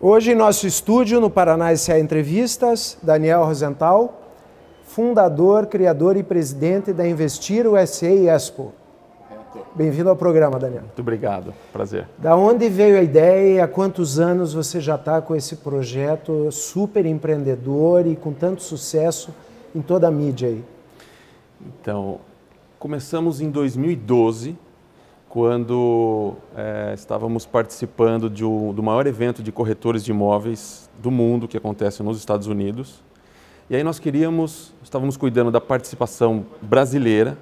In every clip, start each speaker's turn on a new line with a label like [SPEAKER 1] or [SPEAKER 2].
[SPEAKER 1] Hoje em nosso estúdio, no Paraná S.A. Entrevistas, Daniel Rosenthal, fundador, criador e presidente da Investir USA Expo. Bem-vindo ao programa, Daniel.
[SPEAKER 2] Muito obrigado, prazer.
[SPEAKER 1] Da onde veio a ideia e há quantos anos você já está com esse projeto super empreendedor e com tanto sucesso em toda a mídia aí?
[SPEAKER 2] Então, começamos em 2012, quando estávamos participando do maior evento de corretores de imóveis do mundo, que acontece nos Estados Unidos. E aí nós estávamos cuidando da participação brasileira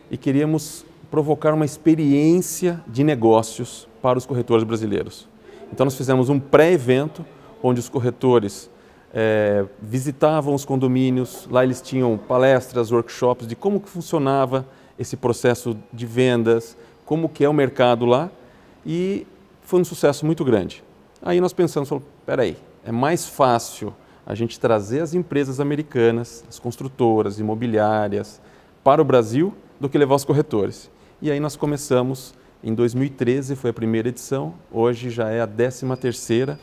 [SPEAKER 2] e queríamos provocar uma experiência de negócios para os corretores brasileiros. Então nós fizemos um pré-evento, onde os corretores visitavam os condomínios, lá eles tinham palestras, workshops de como que funcionava esse processo de vendas, como que é o mercado lá, e foi um sucesso muito grande. Aí nós pensamos, peraí, é mais fácil a gente trazer as empresas americanas, as construtoras, imobiliárias, para o Brasil, do que levar os corretores. E aí nós começamos, em 2013 foi a primeira edição, hoje já é a 13ª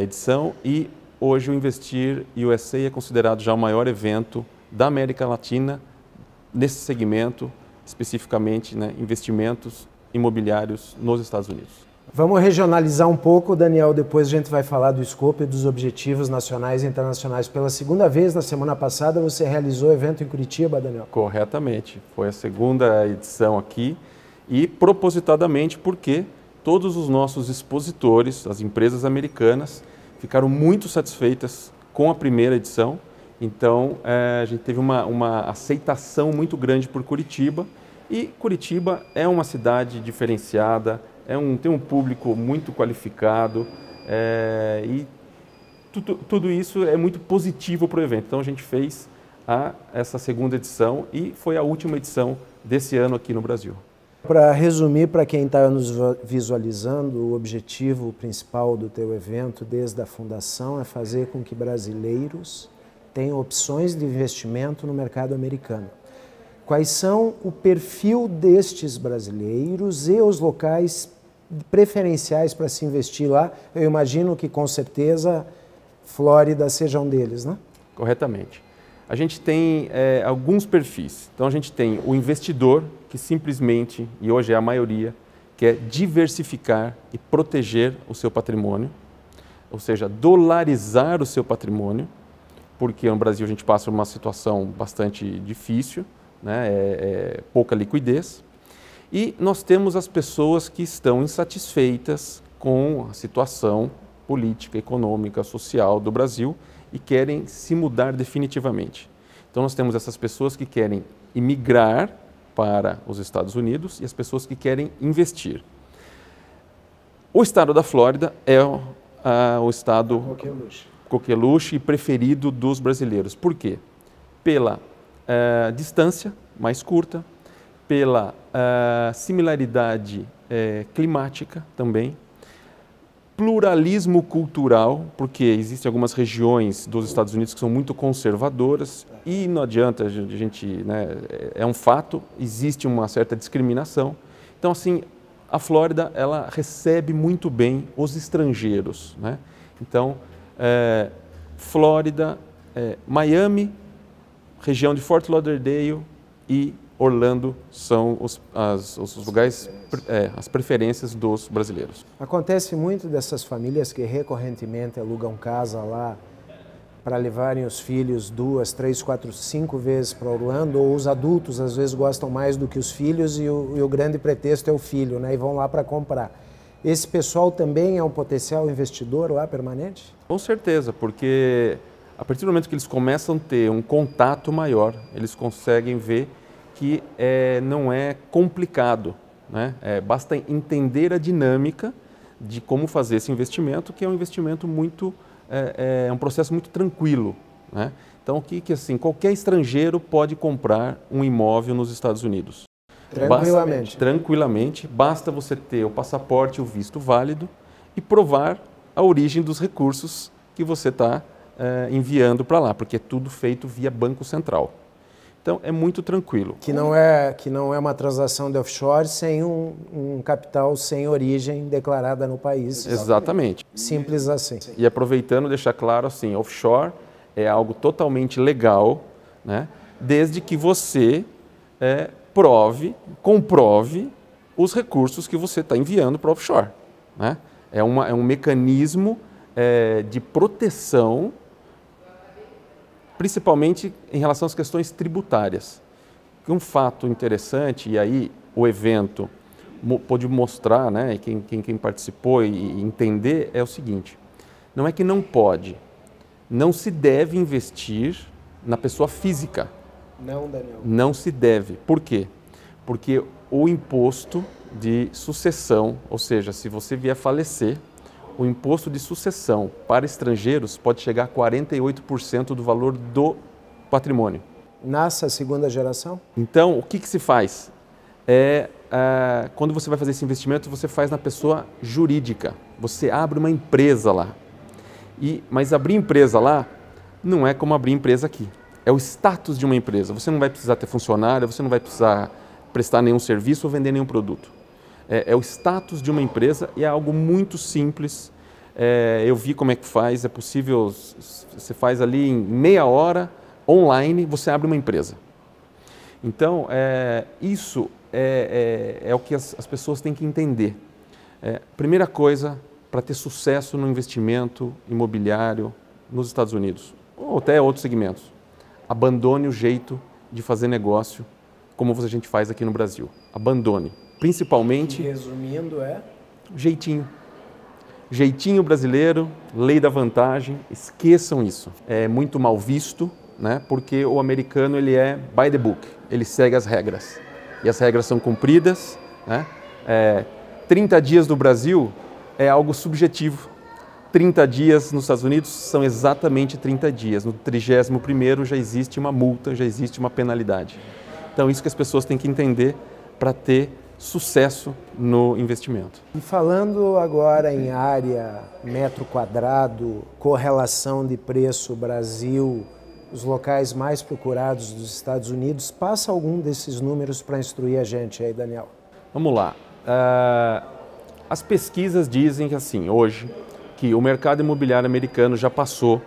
[SPEAKER 2] edição, e hoje o Investir USA é considerado já o maior evento da América Latina nesse segmento, especificamente, né, investimentos imobiliários nos Estados Unidos.
[SPEAKER 1] Vamos regionalizar um pouco, Daniel, depois a gente vai falar do escopo e dos objetivos nacionais e internacionais. Pela segunda vez, na semana passada, você realizou o evento em Curitiba, Daniel?
[SPEAKER 2] Corretamente, foi a segunda edição aqui e propositadamente porque todos os nossos expositores, as empresas americanas, ficaram muito satisfeitas com a primeira edição. Então, a gente teve uma aceitação muito grande por Curitiba, e Curitiba é uma cidade diferenciada, tem um público muito qualificado e tudo isso é muito positivo para o evento. Então, a gente fez essa segunda edição e foi a última edição desse ano aqui no Brasil.
[SPEAKER 1] Para resumir, para quem está nos visualizando, o objetivo principal do teu evento, desde a fundação, é fazer com que brasileiros tenham opções de investimento no mercado americano. Quais são o perfil destes brasileiros e os locais preferenciais para se investir lá? Eu imagino que, com certeza, Flórida seja um deles, né?
[SPEAKER 2] Corretamente. A gente tem alguns perfis. Então, a gente tem o investidor, que simplesmente, e hoje é a maioria, quer diversificar e proteger o seu patrimônio, ou seja, dolarizar o seu patrimônio, porque no Brasil a gente passa por uma situação bastante difícil, né? Pouca liquidez. E nós temos as pessoas que estão insatisfeitas com a situação política, econômica, social do Brasil e querem se mudar definitivamente. Então nós temos essas pessoas que querem imigrar para os Estados Unidos e as pessoas que querem investir. O estado da Flórida é o estado coqueluche e preferido dos brasileiros. Por quê? Pela distância mais curta, pela similaridade climática também, pluralismo cultural, porque existem algumas regiões dos Estados Unidos que são muito conservadoras e não adianta a gente, né, é um fato, existe uma certa discriminação. Então, assim, a Flórida, ela recebe muito bem os estrangeiros, né? Então, Flórida, Miami, região de Fort Lauderdale e Orlando são os lugares, as preferências dos brasileiros.
[SPEAKER 1] Acontece muito dessas famílias que recorrentemente alugam casa lá para levarem os filhos 2, 3, 4, 5 vezes para Orlando, ou os adultos às vezes gostam mais do que os filhos e o grande pretexto é o filho, né? E vão lá para comprar. Esse pessoal também é um potencial investidor lá permanente?
[SPEAKER 2] Com certeza, porque a partir do momento que eles começam a ter um contato maior, eles conseguem ver que não é complicado, né? Basta entender a dinâmica de como fazer esse investimento, que é um investimento muito, um processo muito tranquilo, né? Então, assim, qualquer estrangeiro pode comprar um imóvel nos Estados Unidos.
[SPEAKER 1] Tranquilamente.
[SPEAKER 2] Tranquilamente, basta você ter o passaporte e o visto válido e provar a origem dos recursos que você está enviando para lá, porque é tudo feito via Banco Central. Então, é muito tranquilo.
[SPEAKER 1] Que não é uma transação de offshore sem um capital sem origem declarada no país.
[SPEAKER 2] Exatamente.
[SPEAKER 1] Simples assim.
[SPEAKER 2] E aproveitando, deixar claro assim, offshore é algo totalmente legal, né? Desde que você comprove os recursos que você está enviando para offshore, né? É um mecanismo de proteção, principalmente em relação às questões tributárias. Um fato interessante, e aí o evento pôde mostrar, né, e quem participou e entender, é o seguinte: não é que não pode, não se deve investir na pessoa física.
[SPEAKER 1] Não, Daniel.
[SPEAKER 2] Não se deve. Por quê? Porque o imposto de sucessão, ou seja, se você vier falecer, o imposto de sucessão para estrangeiros pode chegar a 48% do valor do patrimônio.
[SPEAKER 1] Nasce a segunda geração?
[SPEAKER 2] Então, o que se faz? Quando você vai fazer esse investimento, você faz na pessoa jurídica. Você abre uma empresa lá. Mas abrir empresa lá não é como abrir empresa aqui. É o status de uma empresa. Você não vai precisar ter funcionário, você não vai precisar prestar nenhum serviço ou vender nenhum produto. É o status de uma empresa e é algo muito simples. Eu vi como é que faz, é possível, você faz ali em meia hora, online, você abre uma empresa. Então, isso é o que as pessoas têm que entender. Primeira coisa, para ter sucesso no investimento imobiliário nos Estados Unidos, ou até outros segmentos, abandone o jeito de fazer negócio como a gente faz aqui no Brasil. Abandone. Principalmente...
[SPEAKER 1] Resumindo,
[SPEAKER 2] jeitinho. Jeitinho brasileiro, lei da vantagem, esqueçam isso. É muito mal visto, né? Porque o americano ele é by the book, ele segue as regras. E as regras são cumpridas, né? 30 dias no Brasil é algo subjetivo. 30 dias nos Estados Unidos são exatamente 30 dias. No 31º já existe uma multa, já existe uma penalidade. Então, isso que as pessoas têm que entender para ter sucesso no investimento.
[SPEAKER 1] E falando agora em área, metro quadrado, correlação de preço Brasil, os locais mais procurados dos Estados Unidos, passa algum desses números para instruir a gente aí, Daniel.
[SPEAKER 2] Vamos lá. As pesquisas dizem que assim, hoje, que o mercado imobiliário americano já passou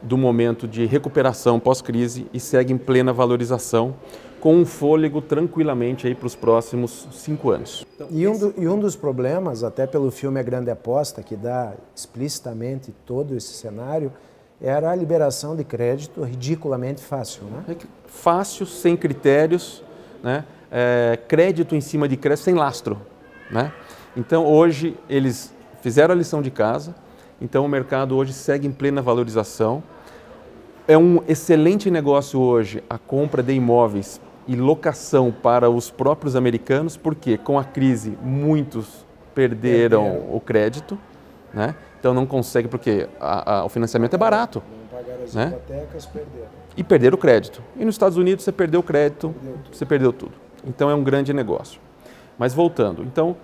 [SPEAKER 2] do momento de recuperação pós-crise e segue em plena valorização, com um fôlego tranquilamente aí para os próximos 5 anos.
[SPEAKER 1] E um dos problemas, até pelo filme A Grande Aposta, que dá explicitamente todo esse cenário, era a liberação de crédito ridiculamente fácil, né?
[SPEAKER 2] Fácil, sem critérios, né? Crédito em cima de crédito, sem lastro, né? Então, hoje, eles fizeram a lição de casa, então o mercado hoje segue em plena valorização. É um excelente negócio hoje a compra de imóveis e locação para os próprios americanos, porque com a crise muitos perderam o crédito, né? Então não consegue, porque o financiamento é barato.
[SPEAKER 1] Não pagaram as hipotecas, perderam.
[SPEAKER 2] E perderam o crédito. E nos Estados Unidos você perdeu o crédito, você perdeu tudo. Então é um grande negócio. Mas voltando, então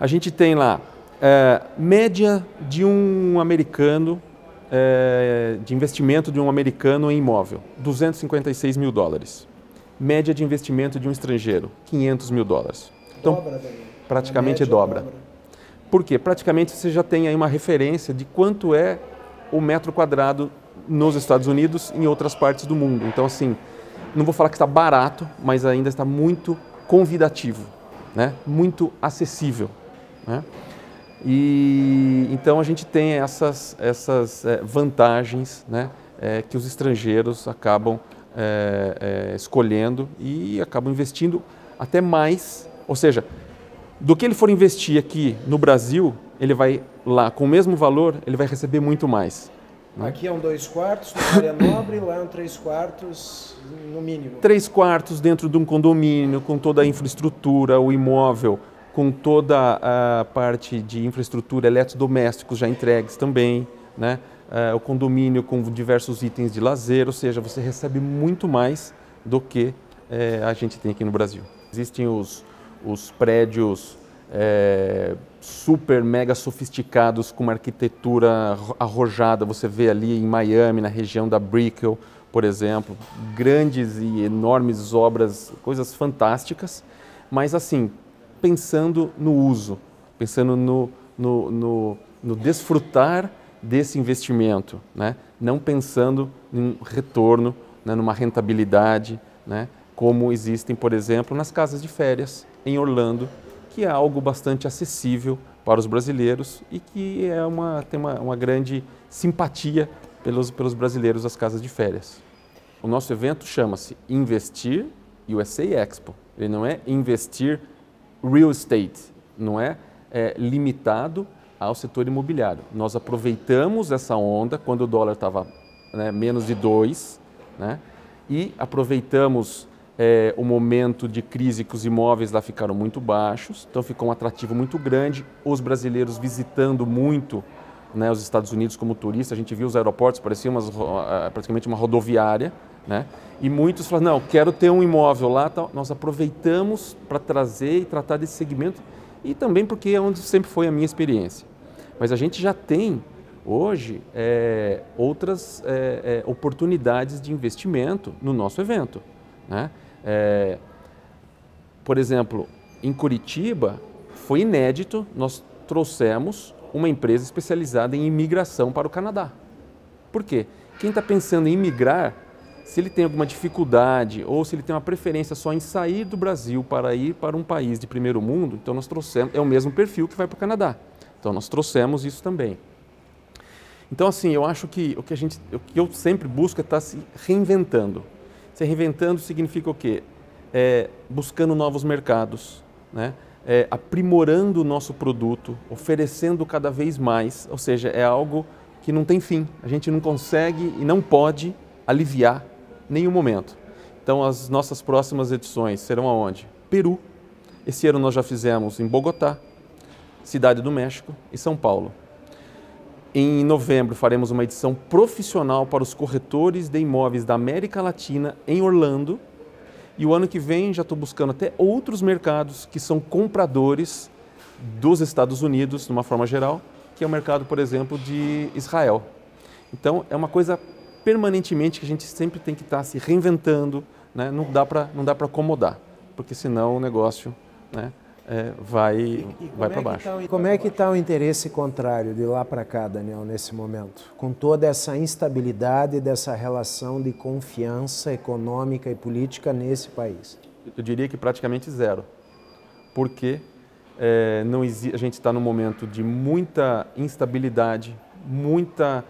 [SPEAKER 2] a gente tem lá média de um americano, de investimento de um americano em imóvel, $256 mil. Média de investimento de um estrangeiro, $500 mil. Então,
[SPEAKER 1] Dobra, Daniel.
[SPEAKER 2] praticamente dobra. Por quê? Praticamente você já tem aí uma referência de quanto é o metro quadrado nos Estados Unidos e em outras partes do mundo. Então, assim, não vou falar que está barato, mas ainda está muito convidativo, né? Muito acessível, né? E então a gente tem essas vantagens, né? Que os estrangeiros acabam escolhendo e acabam investindo até mais, ou seja, do que ele for investir aqui no Brasil, ele vai lá, com o mesmo valor, ele vai receber muito mais. Né?
[SPEAKER 1] Aqui é um 2/4 na área nobre, lá é um 3/4 no mínimo.
[SPEAKER 2] 3/4 dentro de um condomínio, com toda a infraestrutura, o imóvel, com toda a parte de infraestrutura, eletrodomésticos já entregues também, né? O condomínio com diversos itens de lazer, ou seja, você recebe muito mais do que a gente tem aqui no Brasil. Existem os prédios super, mega sofisticados, com uma arquitetura arrojada. Você vê ali em Miami, na região da Brickell, por exemplo, grandes e enormes obras, coisas fantásticas, mas assim, pensando no uso, pensando no desfrutar desse investimento, né? Não pensando em retorno, né? Numa rentabilidade, né? Como existem, por exemplo, nas casas de férias em Orlando, que é algo bastante acessível para os brasileiros e que tem uma grande simpatia pelos brasileiros das casas de férias. O nosso evento chama-se Investir USA Expo. Ele não é Investir Real Estate, não é limitado ao setor imobiliário. Nós aproveitamos essa onda quando o dólar estava, né, menos de 2, né, e aproveitamos o momento de crise que os imóveis lá ficaram muito baixos, então ficou um atrativo muito grande, os brasileiros visitando muito, né, os Estados Unidos como turista, a gente viu os aeroportos, parecia praticamente uma rodoviária, né, e muitos falaram, não, quero ter um imóvel lá, tal. Nós aproveitamos para trazer e tratar desse segmento, e também porque é onde sempre foi a minha experiência. Mas a gente já tem hoje outras oportunidades de investimento no nosso evento, né? Por exemplo, em Curitiba foi inédito, nós trouxemos uma empresa especializada em imigração para o Canadá. Por quê? Quem está pensando em imigrar, se ele tem alguma dificuldade ou se ele tem uma preferência só em sair do Brasil para ir para um país de primeiro mundo, então nós trouxemos, é o mesmo perfil que vai para o Canadá. Então nós trouxemos isso também. Então assim, eu acho que o que eu sempre busco é estar se reinventando. Se reinventando significa o quê? Buscando novos mercados, né? Aprimorando o nosso produto, oferecendo cada vez mais, ou seja, é algo que não tem fim. A gente não consegue e não pode aliviar em nenhum momento. Então as nossas próximas edições serão aonde? Peru. Esse ano nós já fizemos em Bogotá, Cidade do México e São Paulo. Em novembro faremos uma edição profissional para os corretores de imóveis da América Latina em Orlando. E o ano que vem já estou buscando até outros mercados que são compradores dos Estados Unidos, de uma forma geral, que é o mercado, por exemplo, de Israel. Então é uma coisa permanentemente que a gente sempre tem que estar se reinventando, né? Não dá para acomodar, porque senão o negócio, né, vai para baixo.
[SPEAKER 1] Como é que está o interesse contrário de lá para cá, Daniel, nesse momento? Com toda essa instabilidade dessa relação de confiança econômica e política nesse país?
[SPEAKER 2] Eu diria que praticamente zero, porque a gente está num momento de muita instabilidade, muitas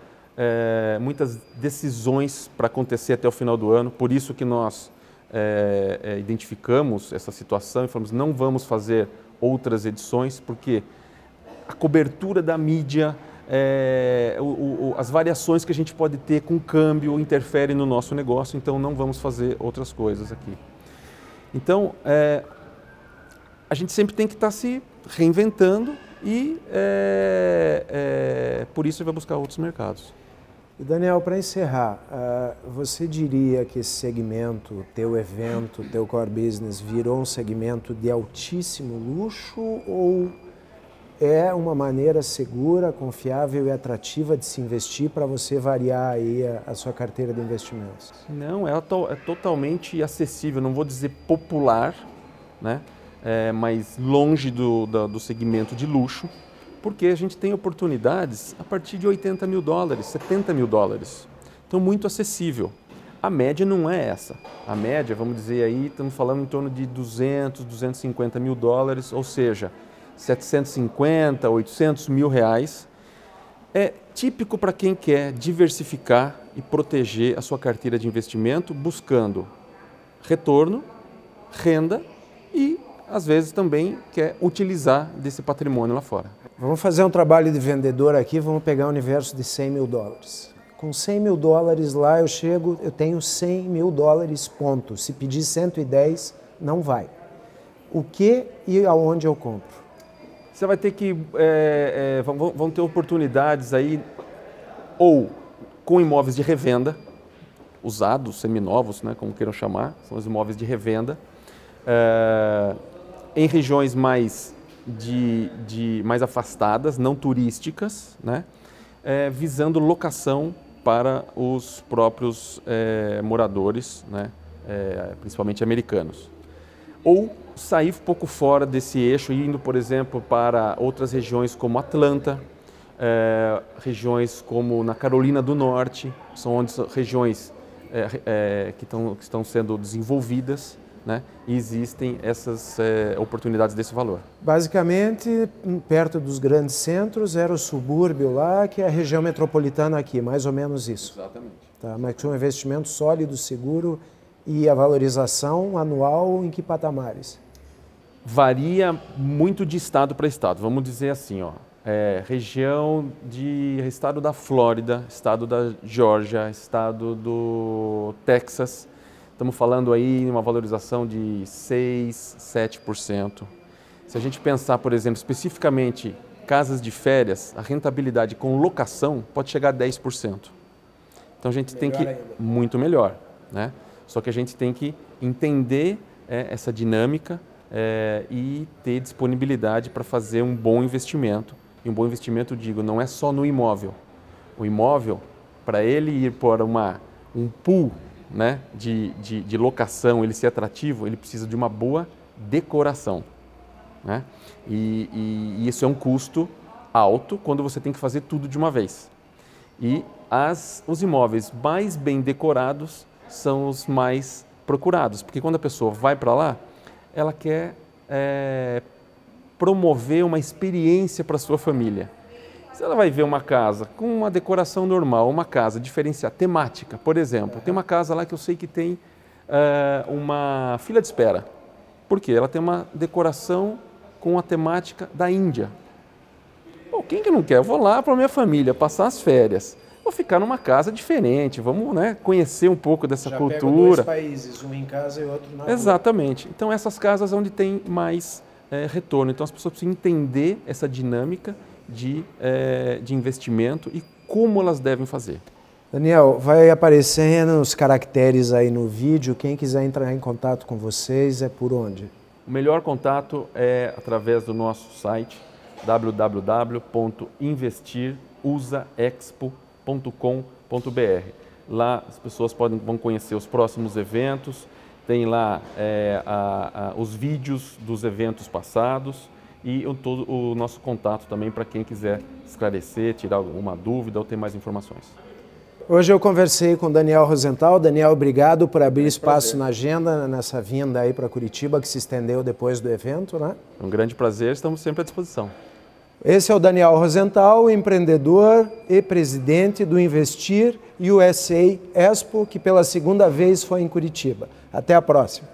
[SPEAKER 2] decisões para acontecer até o final do ano, por isso que nós identificamos essa situação e falamos, não vamos fazer outras edições, porque a cobertura da mídia, as variações que a gente pode ter com o câmbio interferem no nosso negócio, então não vamos fazer outras coisas aqui. Então, a gente sempre tem que estar se reinventando e por isso vai buscar outros mercados.
[SPEAKER 1] E Daniel, para encerrar, você diria que esse segmento, teu evento, teu core business, virou um segmento de altíssimo luxo ou é uma maneira segura, confiável e atrativa de se investir para você variar aí a sua carteira de investimentos?
[SPEAKER 2] Não, é totalmente acessível, não vou dizer popular, né? Mas longe do segmento de luxo, porque a gente tem oportunidades a partir de $80 mil, $70 mil. Então, muito acessível. A média não é essa. A média, vamos dizer aí, estamos falando em torno de 200, 250 mil dólares, ou seja, 750, 800 mil reais. É típico para quem quer diversificar e proteger a sua carteira de investimento, buscando retorno, renda e, às vezes, também quer utilizar desse patrimônio lá fora.
[SPEAKER 1] Vamos fazer um trabalho de vendedor aqui, vamos pegar um universo de $100 mil. Com $100 mil lá eu tenho $100 mil, ponto. Se pedir 110, não vai. O que e aonde eu compro?
[SPEAKER 2] Você vai ter que, vão ter oportunidades aí, ou com imóveis de revenda, usados, seminovos, né, como queiram chamar, são os imóveis de revenda, em regiões mais afastadas, não turísticas, né, visando locação para os próprios moradores, né, principalmente americanos. Ou sair um pouco fora desse eixo, indo, por exemplo, para outras regiões como Atlanta, regiões como na Carolina do Norte, são regiões que estão sendo desenvolvidas, né? E existem essas oportunidades desse valor.
[SPEAKER 1] Basicamente, perto dos grandes centros, era o subúrbio lá, que é a região metropolitana aqui, mais ou menos isso.
[SPEAKER 2] Exatamente.
[SPEAKER 1] Tá, mas que é um investimento sólido, seguro, e a valorização anual em que patamares?
[SPEAKER 2] Varia muito de estado para estado, vamos dizer assim, ó. Estado da Flórida, estado da Geórgia, estado do Texas, estamos falando aí em uma valorização de 6%, 7%. Se a gente pensar, por exemplo, especificamente casas de férias, a rentabilidade com locação pode chegar a 10%. Então a gente tem que... Muito melhor, né? Só que a gente tem que entender essa dinâmica e ter disponibilidade para fazer um bom investimento. E um bom investimento, digo, não é só no imóvel. O imóvel, para ele ir para um pool, né, de locação, ele ser atrativo, ele precisa de uma boa decoração, né? E isso é um custo alto quando você tem que fazer tudo de uma vez. E os imóveis mais bem decorados são os mais procurados, porque quando a pessoa vai para lá, ela quer promover uma experiência para a sua família. Se ela vai ver uma casa com uma decoração normal, uma casa diferenciada, temática, por exemplo, tem uma casa lá que eu sei que tem uma fila de espera. Por quê? Ela tem uma decoração com a temática da Índia. Pô, quem que não quer? Eu vou lá para a minha família, passar as férias. Vou ficar numa casa diferente, vamos, né, conhecer um pouco dessa cultura.
[SPEAKER 1] Pega dois países, um em casa e outro na rua.
[SPEAKER 2] Exatamente. Então essas casas onde tem mais retorno. Então as pessoas precisam entender essa dinâmica de investimento e como elas devem fazer.
[SPEAKER 1] Daniel, vai aparecendo os caracteres aí no vídeo. Quem quiser entrar em contato com vocês, é por onde?
[SPEAKER 2] O melhor contato é através do nosso site www.investir.usaexpo.com.br. Lá as pessoas vão conhecer os próximos eventos, tem lá os vídeos dos eventos passados e o nosso contato também para quem quiser esclarecer, tirar alguma dúvida ou ter mais informações.
[SPEAKER 1] Hoje eu conversei com Daniel Rosenthal. Daniel, obrigado por abrir espaço na agenda nessa vinda aí para Curitiba, que se estendeu depois do evento, né?
[SPEAKER 2] É um grande prazer, estamos sempre à disposição.
[SPEAKER 1] Esse é o Daniel Rosenthal, empreendedor e presidente do Investir USA Expo, que pela segunda vez foi em Curitiba. Até a próxima.